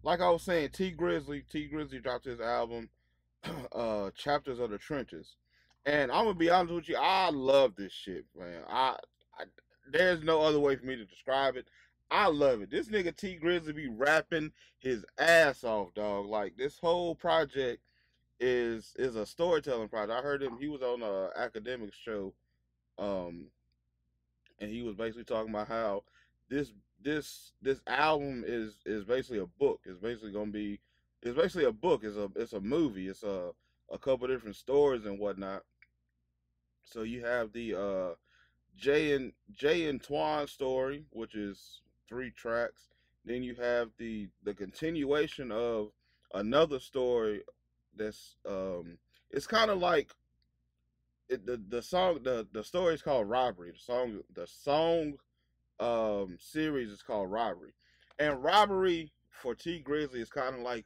like I was saying, T Grizzly dropped his album, Chapters of the Trenches, and I'm gonna be honest with you, I love this shit, man. I there's no other way for me to describe it. I love it. This nigga T Grizzly be rapping his ass off, dog. Like this whole project is a storytelling project. I heard him. He was on a academic show, um, and he was basically talking about how this this album is basically a book. It's basically gonna be it's basically a book. It's a movie. It's a couple different stories and whatnot. So you have the Jay and Twan story, which is 3 tracks. Then you have the continuation of another story that's it's kind of like the song the story is called Robbery. The song series is called Robbery. And Robbery for T Grizzly is kind of like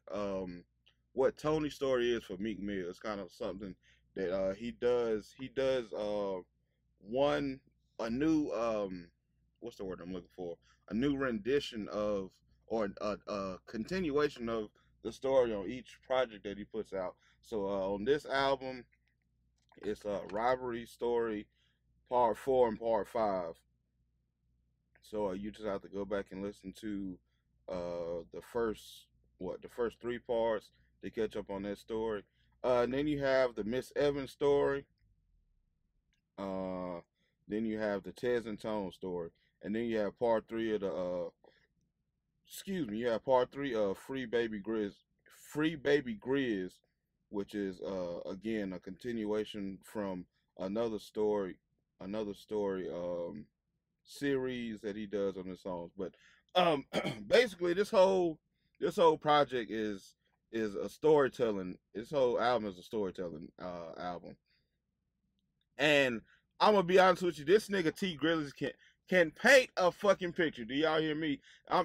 what Tony's story is for Meek Mill. It's kind of something that he does one a new what's the word I'm looking for? A new rendition of or a continuation of the story on each project that he puts out. So on this album, it's a Robbery story part 4 and part 5. So you just have to go back and listen to the first 3 parts to catch up on that story. And then you have the Miss Evans story. Uh, then you have the Tez and Tone story, and then you have part 3 of the excuse me, you have part 3 of Free Baby Grizz, which is again a continuation from another story, another story series that he does on his songs. But basically this whole project is a storytelling. This whole album is a storytelling album. And I'm gonna be honest with you, this nigga T Grizzlies can paint a fucking picture. Do y'all hear me?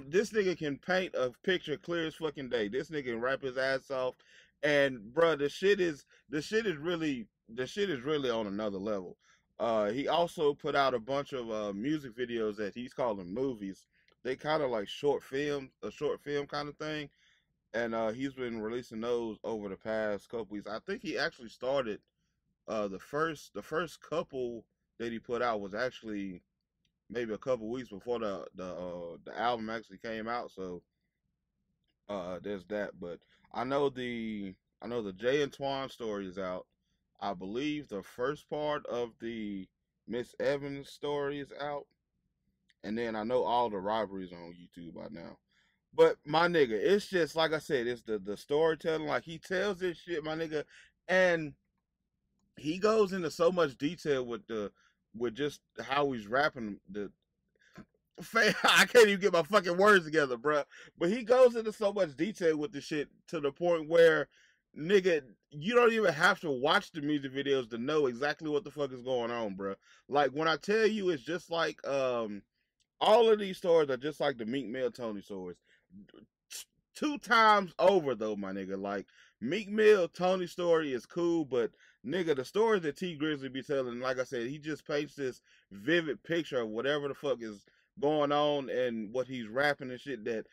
This nigga can paint a picture clear as fucking day. This nigga can rap his ass off, and bruh, the shit is really on another level. He also put out a bunch of music videos that he's calling movies. They kind of like short films, a short film kind of thing, and he's been releasing those over the past couple weeks. I think he actually started the first couple that he put out was actually maybe a couple weeks before the album actually came out. So there's that. But I know the I know the Jay and Twan story is out. I believe the first part of the Miss Evans story is out, and then I know all the robberies are on YouTube by now. But my nigga, it's just like I said, it's the storytelling. Like he tells this shit, my nigga, and he goes into so much detail with just how he's rapping the I can't even get my fucking words together, bruh. But he goes into so much detail with the shit to the point where, nigga, you don't even have to watch the music videos to know exactly what the fuck is going on, bruh. Like when I tell you, it's just like all of these stories are just like the Meek Mill Tony stories. 2 times over though, my nigga. Like Meek Mill Tony story is cool, but nigga, the stories that T Grizzly be telling, like I said, he just paints this vivid picture of whatever the fuck is going on and what he's rapping and shit. That,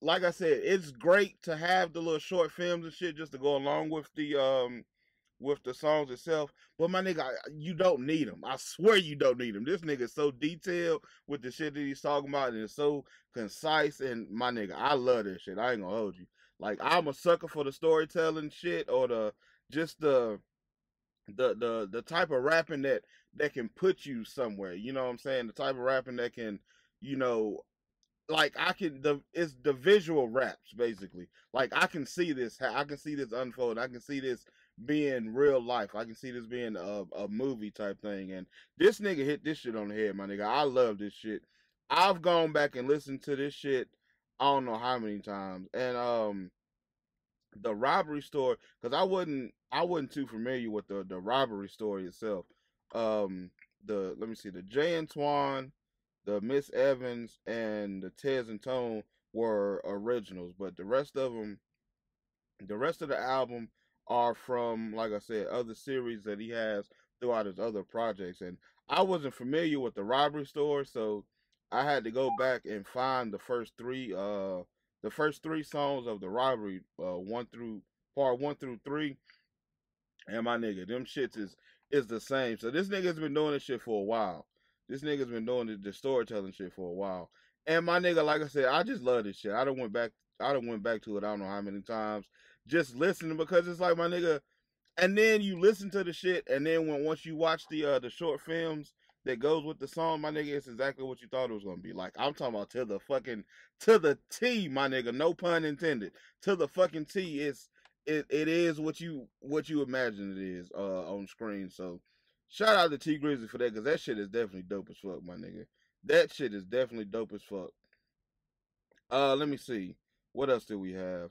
like I said, it's great to have the little short films and shit just to go along with the songs itself. But my nigga, you don't need them. I swear you don't need them. This nigga is so detailed with the shit that he's talking about, and it's so concise. And my nigga, I love this shit. I ain't gonna hold you. Like I'm a sucker for the storytelling shit or just the type of rapping that can put you somewhere. You know what I'm saying? The type of rapping that can, you know, like it's the visual raps basically. Like I can see this unfold. I can see this being real life. I can see this being a movie type thing. And this nigga hit this shit on the head, my nigga. I love this shit. I've gone back and listened to this shit I don't know how many times. And the robbery story, because I wasn't too familiar with the robbery story itself. The let me see, the Jay and Twan, the Miss Evans, and the Tez and Tone were originals, but the rest of the album are from, like I said, other series that he has throughout his other projects. And I wasn't familiar with the robbery story, so I had to go back and find the first 3 the first 3 songs of the Rivalry, part 1 through 3, and my nigga, them shits is the same. So this nigga's been doing this shit for a while. This nigga's been doing the storytelling shit for a while. And my nigga, like I said, I just love this shit. I done went back to it I don't know how many times. Just listening, because it's like, my nigga, and then you listen to the shit, and then once you watch the short films that goes with the song, my nigga, it's exactly what you thought it was gonna be. Like, I'm talking about to the T, my nigga. No pun intended. To the fucking T. It is what you imagine it is on screen. So shout out to T Grizzly for that, because that shit is definitely dope as fuck, my nigga. That shit is definitely dope as fuck. Let me see. What else do we have?